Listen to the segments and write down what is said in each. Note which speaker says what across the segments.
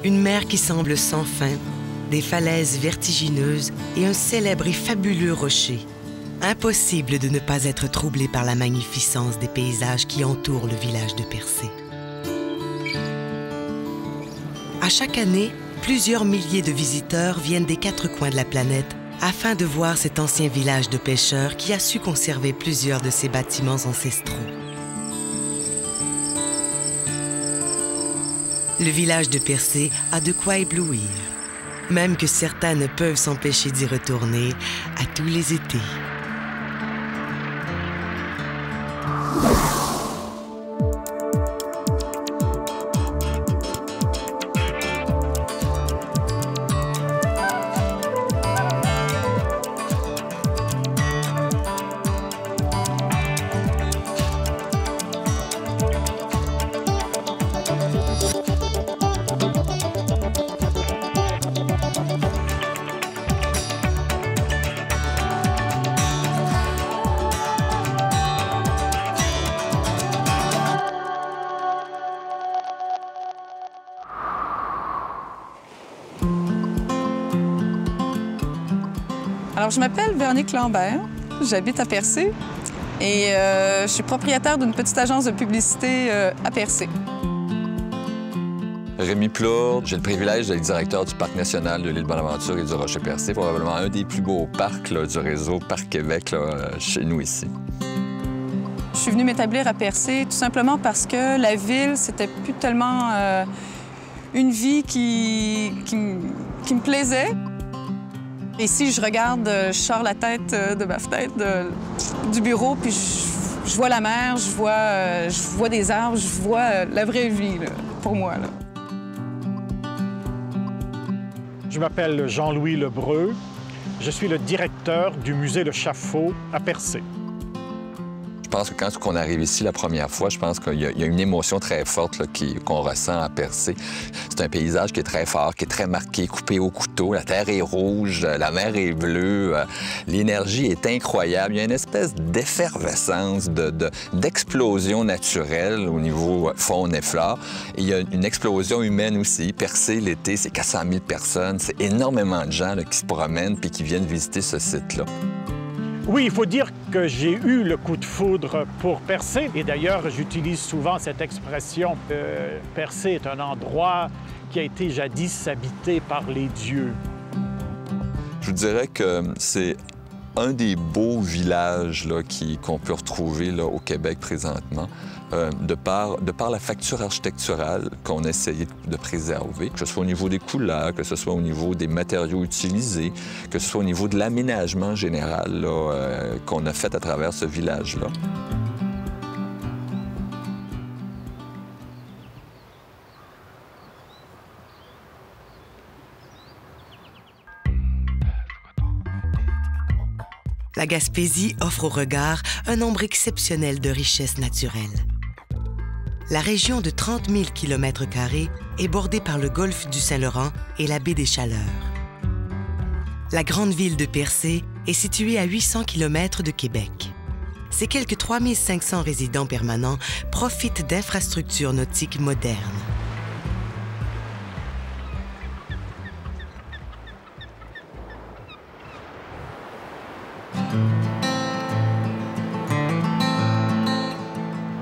Speaker 1: Une mer qui semble sans fin, des falaises vertigineuses et un célèbre et fabuleux rocher. Impossible de ne pas être troublé par la magnificence des paysages qui entourent le village de Percé. À chaque année, plusieurs milliers de visiteurs viennent des 4 coins de la planète afin de voir cet ancien village de pêcheurs qui a su conserver plusieurs de ses bâtiments ancestraux. Le village de Percé a de quoi éblouir, même que certains ne peuvent s'empêcher d'y retourner à tous les étés.
Speaker 2: Alors, je m'appelle Véronique Lambert, j'habite à Percé et je suis propriétaire d'une petite agence de publicité à Percé.
Speaker 3: Rémi Plourde, j'ai le privilège d'être directeur du Parc national de l'île Bonaventure et du Rocher-Percé, probablement un des plus beaux parcs là, du réseau Parc Québec là, chez nous ici.
Speaker 2: Je suis venue m'établir à Percé tout simplement parce que la ville, c'était plus tellement une vie qui me plaisait. Et si je regarde, je sors la tête de ma fenêtre du bureau, puis je vois la mer, je vois des arbres, je vois la vraie vie, là, pour moi. Là.
Speaker 4: Je m'appelle Jean-Louis Lebreu. Je suis le directeur du musée Le Chaffaut à Percé.
Speaker 3: Je pense que quand on arrive ici la première fois, je pense qu'il y a une émotion très forte qu'on ressent à Percé. C'est un paysage qui est très fort, qui est très marqué, coupé au couteau. La terre est rouge, la mer est bleue. L'énergie est incroyable. Il y a une espèce d'effervescence, d'explosion naturelle au niveau faune et flore. Et il y a une explosion humaine aussi. Percé, l'été, c'est 400 000 personnes. C'est énormément de gens là, qui se promènent puis qui viennent visiter ce site-là.
Speaker 4: Oui, il faut dire que j'ai eu le coup de foudre pour Percé. Et d'ailleurs, j'utilise souvent cette expression. Percé est un endroit qui a été jadis habité par les dieux.
Speaker 3: Je vous dirais que c'est un des beaux villages qu'on peut retrouver là, au Québec présentement, de par la facture architecturale qu'on a essayé de préserver, que ce soit au niveau des couleurs, que ce soit au niveau des matériaux utilisés, que ce soit au niveau de l'aménagement général qu'on a fait à travers ce village-là.
Speaker 1: La Gaspésie offre au regard un nombre exceptionnel de richesses naturelles. La région de 30 000 km² est bordée par le golfe du Saint-Laurent et la baie des Chaleurs. La grande ville de Percé est située à 800 km de Québec. Ses quelques 3 500 résidents permanents profitent d'infrastructures nautiques modernes.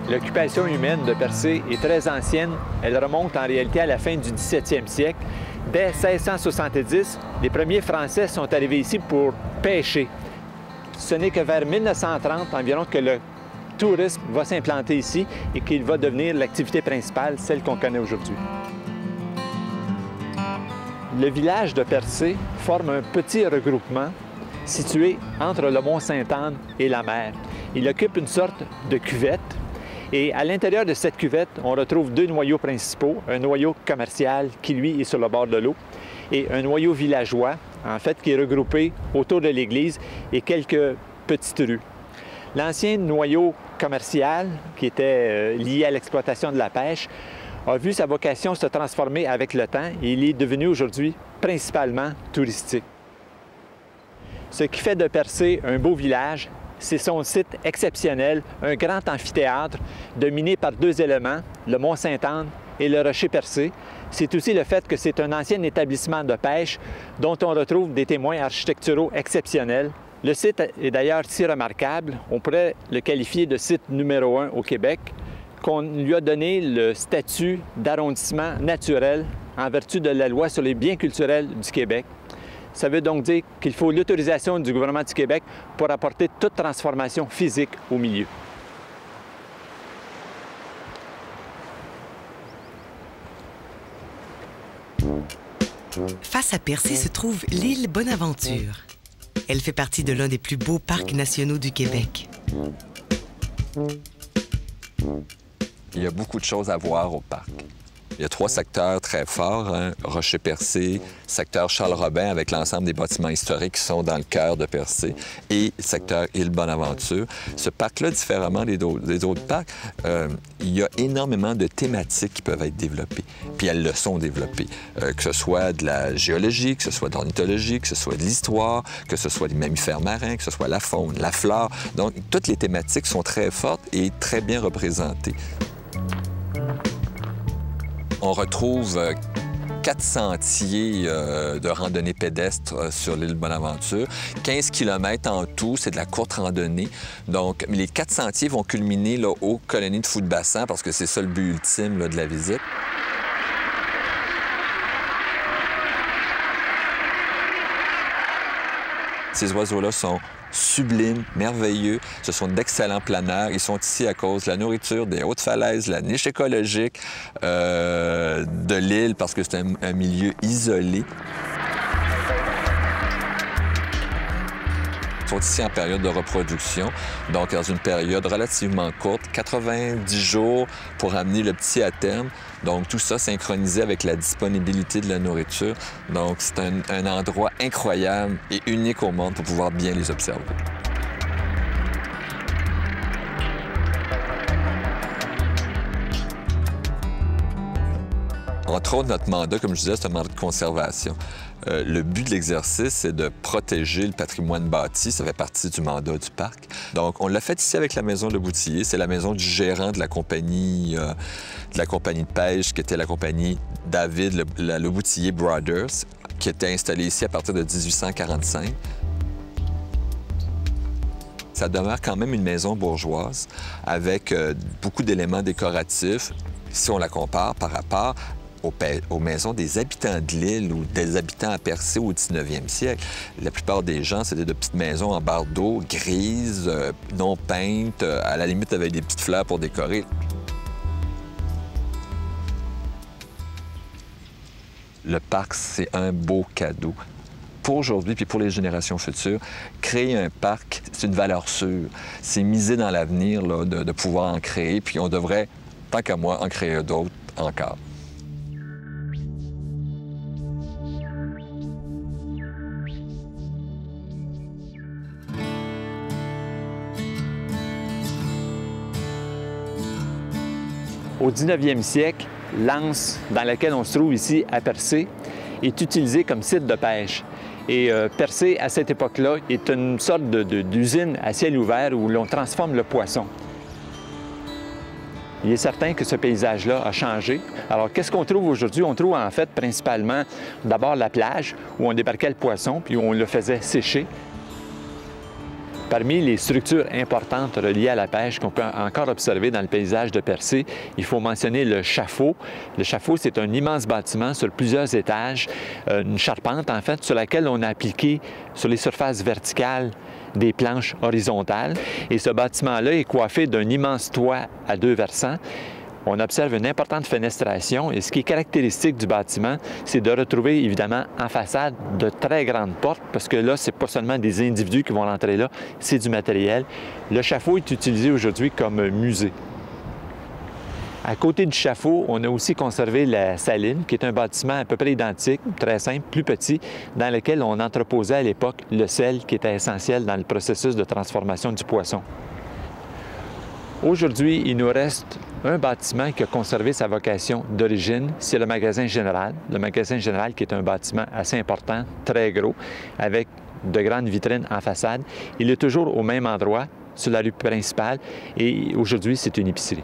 Speaker 5: L'occupation humaine de Percé est très ancienne. Elle remonte en réalité à la fin du 17e siècle. Dès 1670, les premiers Français sont arrivés ici pour pêcher. Ce n'est que vers 1930 environ que le tourisme va s'implanter ici et qu'il va devenir l'activité principale, celle qu'on connaît aujourd'hui. Le village de Percé forme un petit regroupement situé entre le Mont-Sainte-Anne et la mer. Il occupe une sorte de cuvette. Et à l'intérieur de cette cuvette, on retrouve 2 noyaux principaux. Un noyau commercial qui, lui, est sur le bord de l'eau et un noyau villageois, en fait, qui est regroupé autour de l'église et quelques petites rues. L'ancien noyau commercial, qui était lié à l'exploitation de la pêche, a vu sa vocation se transformer avec le temps et il est devenu aujourd'hui principalement touristique. Ce qui fait de Percé un beau village, c'est son site exceptionnel, un grand amphithéâtre dominé par 2 éléments, le Mont-Sainte-Anne et le Rocher-Percé. c'est aussi le fait que c'est un ancien établissement de pêche dont on retrouve des témoins architecturaux exceptionnels. Le site est d'ailleurs si remarquable, on pourrait le qualifier de site numéro 1 au Québec, qu'on lui a donné le statut d'arrondissement naturel en vertu de la loi sur les biens culturels du Québec. Ça veut donc dire qu'il faut l'autorisation du gouvernement du Québec pour apporter toute transformation physique au milieu.
Speaker 1: Face à Percé se trouve l'île Bonaventure. Elle fait partie de l'un des plus beaux parcs nationaux du Québec.
Speaker 3: Il y a beaucoup de choses à voir au parc. Il y a 3 secteurs très forts, hein? Rocher-Percé, secteur Charles-Robin avec l'ensemble des bâtiments historiques qui sont dans le cœur de Percé et secteur Île-Bonaventure. Ce parc-là, différemment des autres parcs, il y a énormément de thématiques qui peuvent être développées. Puis elles le sont développées, que ce soit de la géologie, que ce soit de l'ornithologie, que ce soit de l'histoire, que ce soit des mammifères marins, que ce soit la faune, la flore. Donc, toutes les thématiques sont très fortes et très bien représentées. On retrouve 4 sentiers de randonnée pédestre sur l'île Bonaventure. 15 km en tout, c'est de la courte randonnée. Donc, les 4 sentiers vont culminer là, aux colonies de fous de bassin parce que c'est ça le but ultime là, de la visite. Ces oiseaux-là sont sublimes, merveilleux. Ce sont d'excellents planeurs. Ils sont ici à cause de la nourriture, des hautes falaises, la niche écologique de l'île parce que c'est un milieu isolé. Ils sont ici en période de reproduction, donc dans une période relativement courte, 90 jours pour amener le petit à terme. Donc tout ça synchronisé avec la disponibilité de la nourriture. Donc c'est un endroit incroyable et unique au monde pour pouvoir bien les observer. Entre autres, notre mandat, comme je disais, c'est un mandat de conservation. Le but de l'exercice, c'est de protéger le patrimoine bâti. Ça fait partie du mandat du parc. Donc, on l'a fait ici avec la maison Le Boutillier. C'est la maison du gérant de la compagnie de pêche, qui était la compagnie David Le Boutillier Brothers, qui était installée ici à partir de 1845. Ça demeure quand même une maison bourgeoise avec beaucoup d'éléments décoratifs. Si on la compare par rapport aux maisons des habitants de l'île ou des habitants à Percé au 19e siècle. La plupart des gens, c'était de petites maisons en barre d'eau, grises, non peintes, à la limite avec des petites fleurs pour décorer. Le parc, c'est un beau cadeau. Pour aujourd'hui puis pour les générations futures, créer un parc, c'est une valeur sûre. C'est miser dans l'avenir de pouvoir en créer, puis on devrait, tant qu'à moi, en créer d'autres encore.
Speaker 5: Au 19e siècle, l'anse dans laquelle on se trouve ici à Percé est utilisée comme site de pêche. Et Percé, à cette époque-là, est une sorte d'usine à ciel ouvert où l'on transforme le poisson. Il est certain que ce paysage-là a changé. Alors, qu'est-ce qu'on trouve aujourd'hui? On trouve en fait principalement d'abord la plage où on débarquait le poisson puis où on le faisait sécher. Parmi les structures importantes reliées à la pêche qu'on peut encore observer dans le paysage de Percé, il faut mentionner le chaffaut. Le chaffaut, c'est un immense bâtiment sur plusieurs étages, une charpente en fait, sur laquelle on a appliqué sur les surfaces verticales des planches horizontales. Et ce bâtiment-là est coiffé d'un immense toit à 2 versants. On observe une importante fenestration et ce qui est caractéristique du bâtiment, c'est de retrouver évidemment en façade de très grandes portes parce que là, c'est pas seulement des individus qui vont rentrer là, c'est du matériel. Le chaffaut est utilisé aujourd'hui comme musée. À côté du chaffaut, on a aussi conservé la saline, qui est un bâtiment à peu près identique, très simple, plus petit, dans lequel on entreposait à l'époque le sel qui était essentiel dans le processus de transformation du poisson. Aujourd'hui, il nous reste un bâtiment qui a conservé sa vocation d'origine, c'est le magasin général. Le magasin général qui est un bâtiment assez important, très gros, avec de grandes vitrines en façade. Il est toujours au même endroit, sur la rue principale, et aujourd'hui, c'est une épicerie.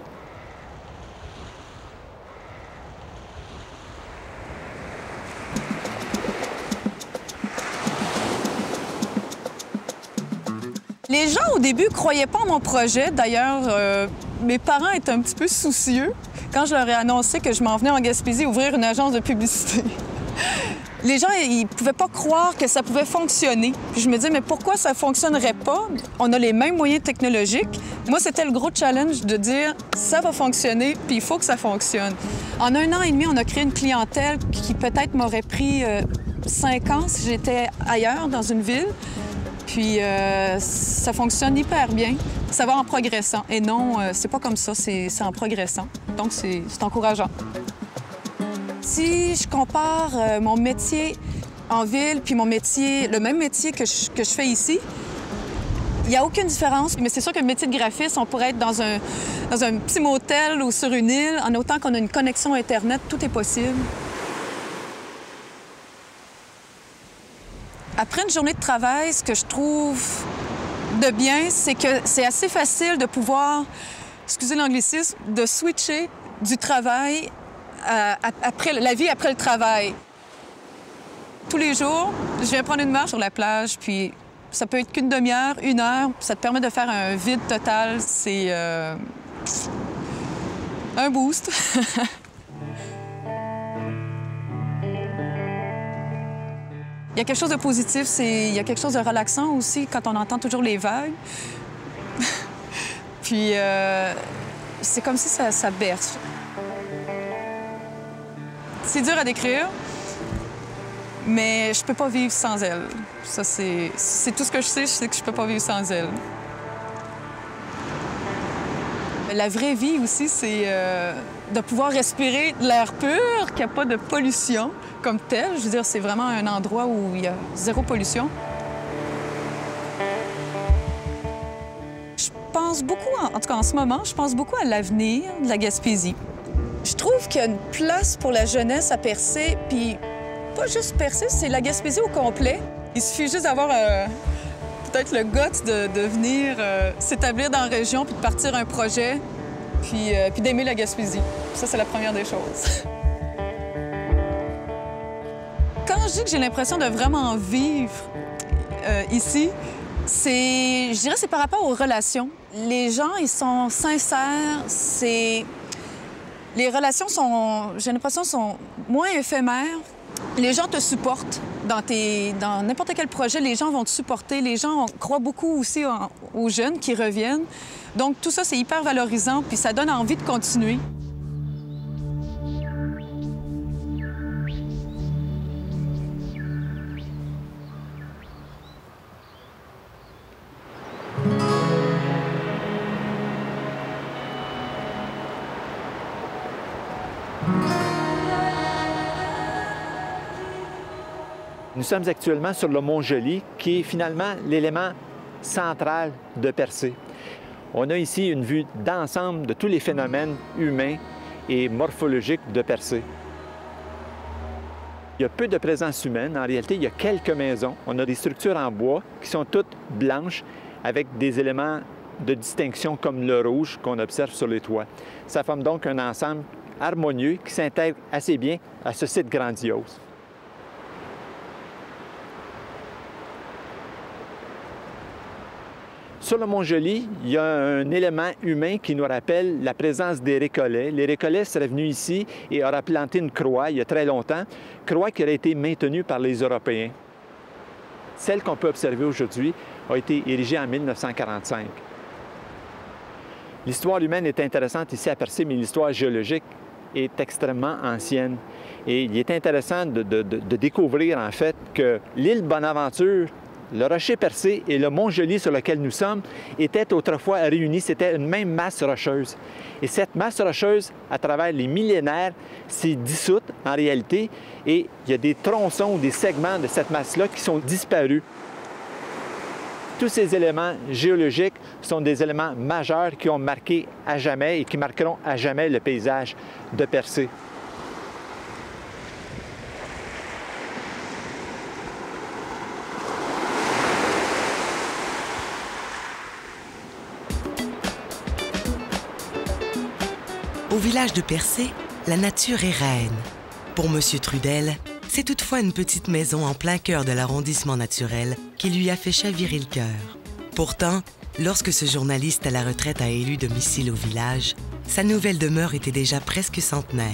Speaker 2: Les gens, au début, ne croyaient pas en mon projet. D'ailleurs, mes parents étaient un petit peu soucieux quand je leur ai annoncé que je m'en venais en Gaspésie ouvrir une agence de publicité. Les gens, ils ne pouvaient pas croire que ça pouvait fonctionner. Puis je me disais, mais pourquoi ça ne fonctionnerait pas? On a les mêmes moyens technologiques. Moi, c'était le gros challenge de dire, ça va fonctionner, puis il faut que ça fonctionne. En 1 an et demi, on a créé une clientèle qui peut-être m'aurait pris 5 ans si j'étais ailleurs, dans une ville. Puis ça fonctionne hyper bien. Ça va en progressant. Et non, c'est pas comme ça, c'est en progressant. Donc, c'est encourageant. Si je compare mon métier en ville puis mon métier, le même métier que je fais ici, il n'y a aucune différence. Mais c'est sûr que le métier de graphiste, on pourrait être dans un petit motel ou sur une île. En autant qu'on a une connexion Internet, tout est possible. Après une journée de travail, ce que je trouve de bien, c'est que c'est assez facile de pouvoir, excusez l'anglicisme, de switcher du travail après la vie après le travail. Tous les jours, je viens prendre une marche sur la plage, puis ça peut être qu'une demi-heure, 1 heure. Ça te permet de faire un vide total. C'est un boost. Il y a quelque chose de positif, il y a quelque chose de relaxant aussi quand on entend toujours les vagues. Puis c'est comme si ça berce. C'est dur à décrire, mais je peux pas vivre sans elle. Ça, c'est tout ce que je sais que je peux pas vivre sans elle. La vraie vie aussi, c'est de pouvoir respirer de l'air pur, qu'il n'y a pas de pollution comme tel. Je veux dire, c'est vraiment un endroit où il y a 0 pollution. Je pense beaucoup, en tout cas en ce moment, je pense beaucoup à l'avenir de la Gaspésie. Je trouve qu'il y a une place pour la jeunesse à Percé, puis pas juste Percé, c'est la Gaspésie au complet. Il suffit juste d'avoir peut-être le guts de venir s'établir dans la région, puis de partir un projet, puis d'aimer la Gaspésie. Ça, c'est la première des choses. Quand je dis que j'ai l'impression de vraiment vivre ici, je dirais c'est par rapport aux relations. Les gens, ils sont sincères, les relations j'ai l'impression, sont moins éphémères. Les gens te supportent dans n'importe quel projet. Les gens vont te supporter. Les gens croient beaucoup aussi aux jeunes qui reviennent. Donc, tout ça, c'est hyper valorisant, puis ça donne envie de continuer.
Speaker 5: Nous sommes actuellement sur le mont Joly, qui est finalement l'élément central de Percé. On a ici une vue d'ensemble de tous les phénomènes humains et morphologiques de Percé. Il y a peu de présence humaine. En réalité, il y a quelques maisons. On a des structures en bois qui sont toutes blanches avec des éléments de distinction comme le rouge qu'on observe sur les toits. Ça forme donc un ensemble harmonieux qui s'intègre assez bien à ce site grandiose. Sur le mont Joly, il y a un élément humain qui nous rappelle la présence des récollets. Les récollets seraient venus ici et auraient planté une croix il y a très longtemps, croix qui aurait été maintenue par les Européens. Celle qu'on peut observer aujourd'hui a été érigée en 1945. L'histoire humaine est intéressante ici à Percé, mais l'histoire géologique est extrêmement ancienne. Et il est intéressant de découvrir en fait que l'île Bonaventure, le rocher Percé et le mont Joly sur lequel nous sommes étaient autrefois réunis. C'était une même masse rocheuse. Et cette masse rocheuse, à travers les millénaires, s'est dissoute en réalité et il y a des tronçons ou des segments de cette masse-là qui sont disparus. Tous ces éléments géologiques sont des éléments majeurs qui ont marqué à jamais et qui marqueront à jamais le paysage de Percé.
Speaker 1: Au village de Percé, la nature est reine. Pour M. Trudel, c'est toutefois une petite maison en plein cœur de l'arrondissement naturel qui lui a fait chavirer le cœur. Pourtant, lorsque ce journaliste à la retraite a élu domicile au village, sa nouvelle demeure était déjà presque centenaire.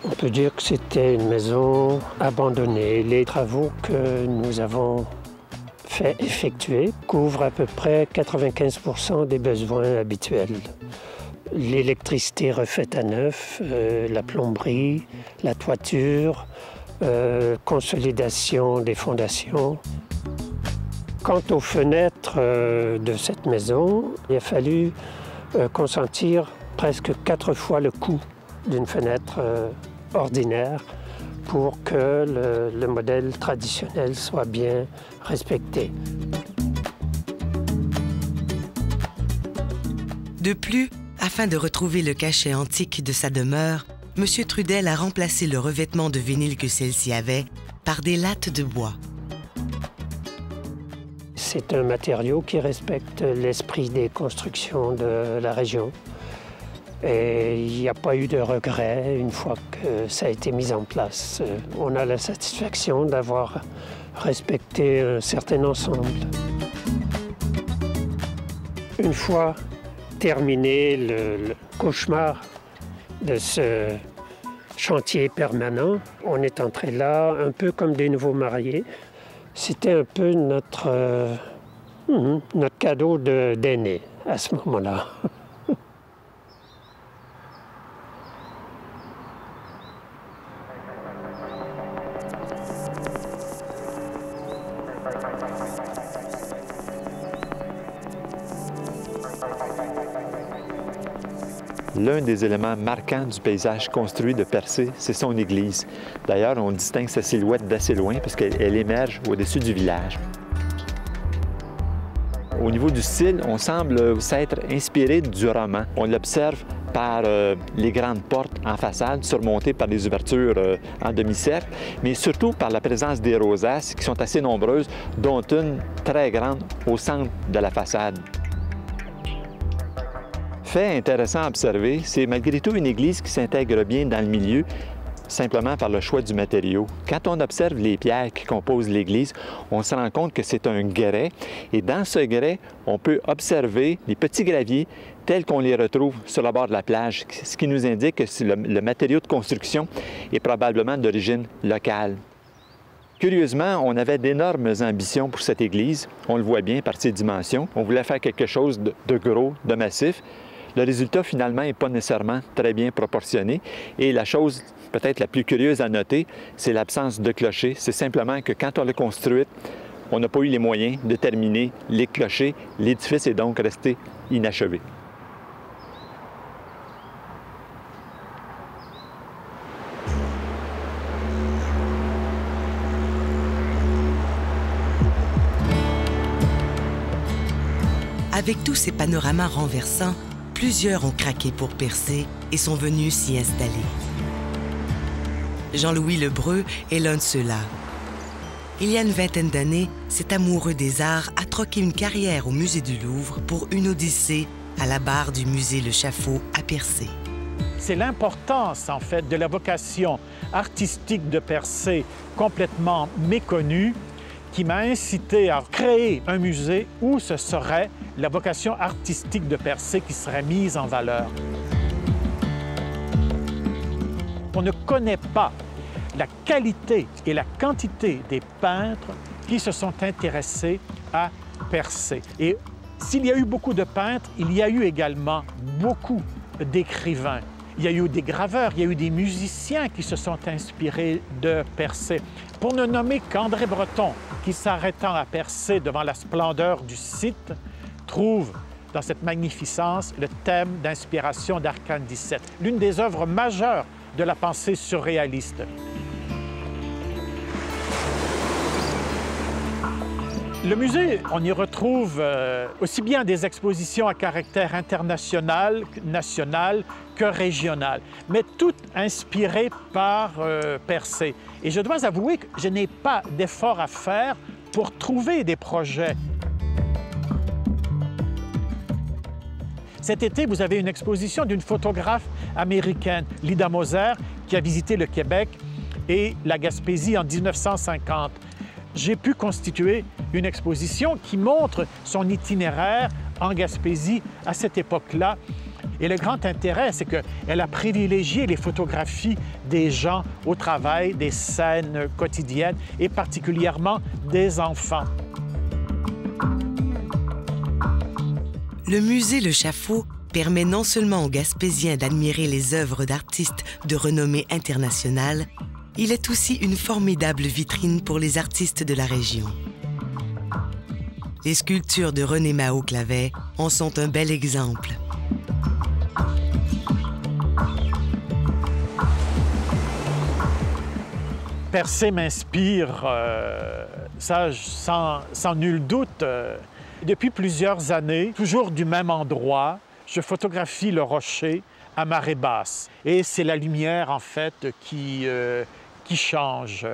Speaker 6: On peut dire que c'était une maison abandonnée. Les travaux que nous avons fait effectuer couvrent à peu près 95% des besoins habituels. L'électricité refaite à neuf, la plomberie, la toiture, consolidation des fondations. Quant aux fenêtres de cette maison, il a fallu consentir presque 4 fois le coût d'une fenêtre ordinaire pour que le modèle traditionnel soit bien respecté.
Speaker 1: De plus, afin de retrouver le cachet antique de sa demeure, M. Trudel a remplacé le revêtement de vinyle que celle-ci avait par des lattes de bois.
Speaker 6: C'est un matériau qui respecte l'esprit des constructions de la région. Et il n'y a pas eu de regret une fois que ça a été mis en place. On a la satisfaction d'avoir respecté un certain ensemble. Une fois terminé le cauchemar de ce chantier permanent, on est entré là un peu comme des nouveaux mariés. C'était un peu notre cadeau d'aîné à ce moment-là.
Speaker 5: L'un des éléments marquants du paysage construit de Percé, c'est son église. D'ailleurs, on distingue sa silhouette d'assez loin parce qu'elle émerge au-dessus du village. Au niveau du style, on semble s'être inspiré du roman. On l'observe par les grandes portes en façade surmontées par des ouvertures en demi-cercle, mais surtout par la présence des rosaces qui sont assez nombreuses, dont une très grande au centre de la façade. Fait intéressant à observer, c'est malgré tout une église qui s'intègre bien dans le milieu, simplement par le choix du matériau. Quand on observe les pierres qui composent l'église, on se rend compte que c'est un grès, et dans ce grès, on peut observer les petits graviers tels qu'on les retrouve sur le bord de la plage, ce qui nous indique que le matériau de construction est probablement d'origine locale. Curieusement, on avait d'énormes ambitions pour cette église. On le voit bien par ses dimensions. On voulait faire quelque chose de gros, de massif. Le résultat, finalement, n'est pas nécessairement très bien proportionné. Et la chose peut-être la plus curieuse à noter, c'est l'absence de clocher. C'est simplement que quand on l'a construite, on n'a pas eu les moyens de terminer les clochers. L'édifice est donc resté inachevé.
Speaker 1: Avec tous ces panoramas renversants, plusieurs ont craqué pour Percé et sont venus s'y installer. Jean-Louis Lebreu est l'un de ceux-là. Il y a une vingtaine d'années, cet amoureux des arts a troqué une carrière au musée du Louvre pour une odyssée à la barre du musée Le Chaffaut à Percé.
Speaker 4: C'est l'importance, en fait, de la vocation artistique de Percé complètement méconnue qui m'a incité à créer un musée où ce serait la vocation artistique de Percé qui serait mise en valeur. On ne connaît pas la qualité et la quantité des peintres qui se sont intéressés à Percé. Et s'il y a eu beaucoup de peintres, il y a eu également beaucoup d'écrivains. Il y a eu des graveurs, il y a eu des musiciens qui se sont inspirés de Percé. Pour ne nommer qu'André Breton, qui s'arrêtant à Percé devant la splendeur du site, trouve dans cette magnificence le thème d'inspiration d'Arcane 17, l'une des œuvres majeures de la pensée surréaliste. Le musée, on y retrouve aussi bien des expositions à caractère international, national que régional, mais toutes inspirées par Percé. Et je dois avouer que je n'ai pas d'effort à faire pour trouver des projets. Cet été, vous avez une exposition d'une photographe américaine, Lida Moser, qui a visité le Québec et la Gaspésie en 1950. J'ai pu constituer une exposition qui montre son itinéraire en Gaspésie à cette époque-là. Et le grand intérêt, c'est qu'elle a privilégié les photographies des gens au travail, des scènes quotidiennes et particulièrement des enfants.
Speaker 1: Le musée Le Chaffault permet non seulement aux Gaspésiens d'admirer les œuvres d'artistes de renommée internationale, il est aussi une formidable vitrine pour les artistes de la région. Les sculptures de René Mahot-Clavet en sont un bel exemple.
Speaker 4: Persée m'inspire, ça sans nul doute. Depuis plusieurs années, toujours du même endroit, je photographie le rocher à marée basse. Et c'est la lumière, en fait, qui change.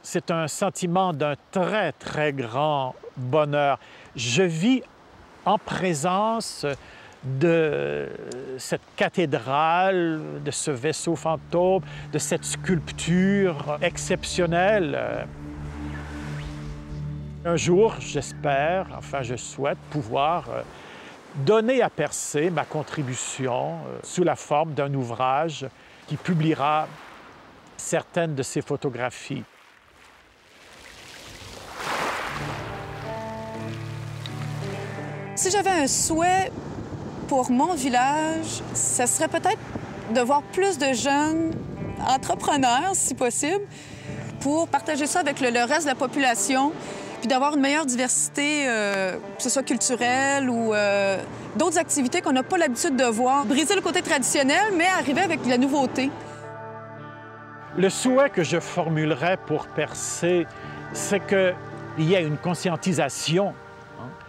Speaker 4: C'est un sentiment d'un très, très grand bonheur. Je vis en présence de cette cathédrale, de ce vaisseau fantôme, de cette sculpture exceptionnelle. Un jour, j'espère, enfin je souhaite pouvoir donner à Persée ma contribution sous la forme d'un ouvrage qui publiera certaines de ses photographies.
Speaker 2: Si j'avais un souhait pour mon village, ce serait peut-être de voir plus de jeunes entrepreneurs, si possible, pour partager ça avec le reste de la population, puis d'avoir une meilleure diversité, que ce soit culturelle ou d'autres activités qu'on n'a pas l'habitude de voir. Briser le côté traditionnel, mais arriver avec de la nouveauté.
Speaker 4: Le souhait que je formulerais pour Persée, c'est qu'il y ait une conscientisation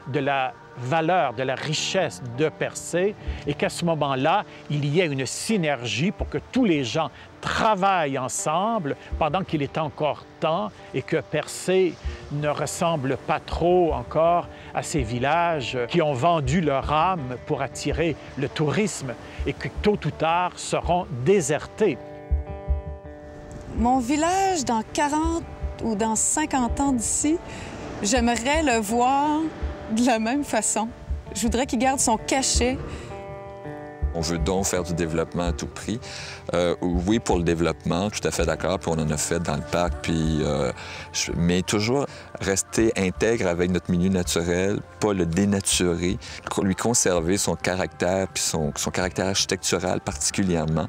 Speaker 4: de la valeur, de la richesse de Persée et qu'à ce moment-là, il y ait une synergie pour que tous les gens travaillent ensemble pendant qu'il est encore temps et que Persée ne ressemble pas trop encore à ces villages qui ont vendu leur âme pour attirer le tourisme et qui, tôt ou tard, seront désertés.
Speaker 2: Mon village, dans 40 ou dans 50 ans d'ici, j'aimerais le voir de la même façon. Je voudrais qu'il garde son cachet.
Speaker 3: On veut donc faire du développement à tout prix. Oui, pour le développement, tout à fait d'accord, puis on en a fait dans le parc, puis, mais toujours rester intègre avec notre milieu naturel, pas le dénaturer, lui conserver son caractère, puis son caractère architectural particulièrement.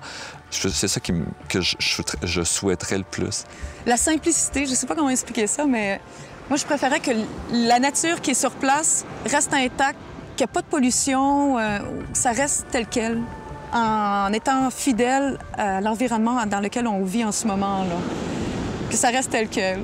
Speaker 3: C'est ça que je souhaiterais le plus. La
Speaker 2: simplicité, je ne sais pas comment expliquer ça, mais moi, je préférais que la nature qui est sur place reste intacte, qu'il n'y ait pas de pollution, que ça reste tel quel, en étant fidèle à l'environnement dans lequel on vit en ce moment-là. Que ça reste tel quel.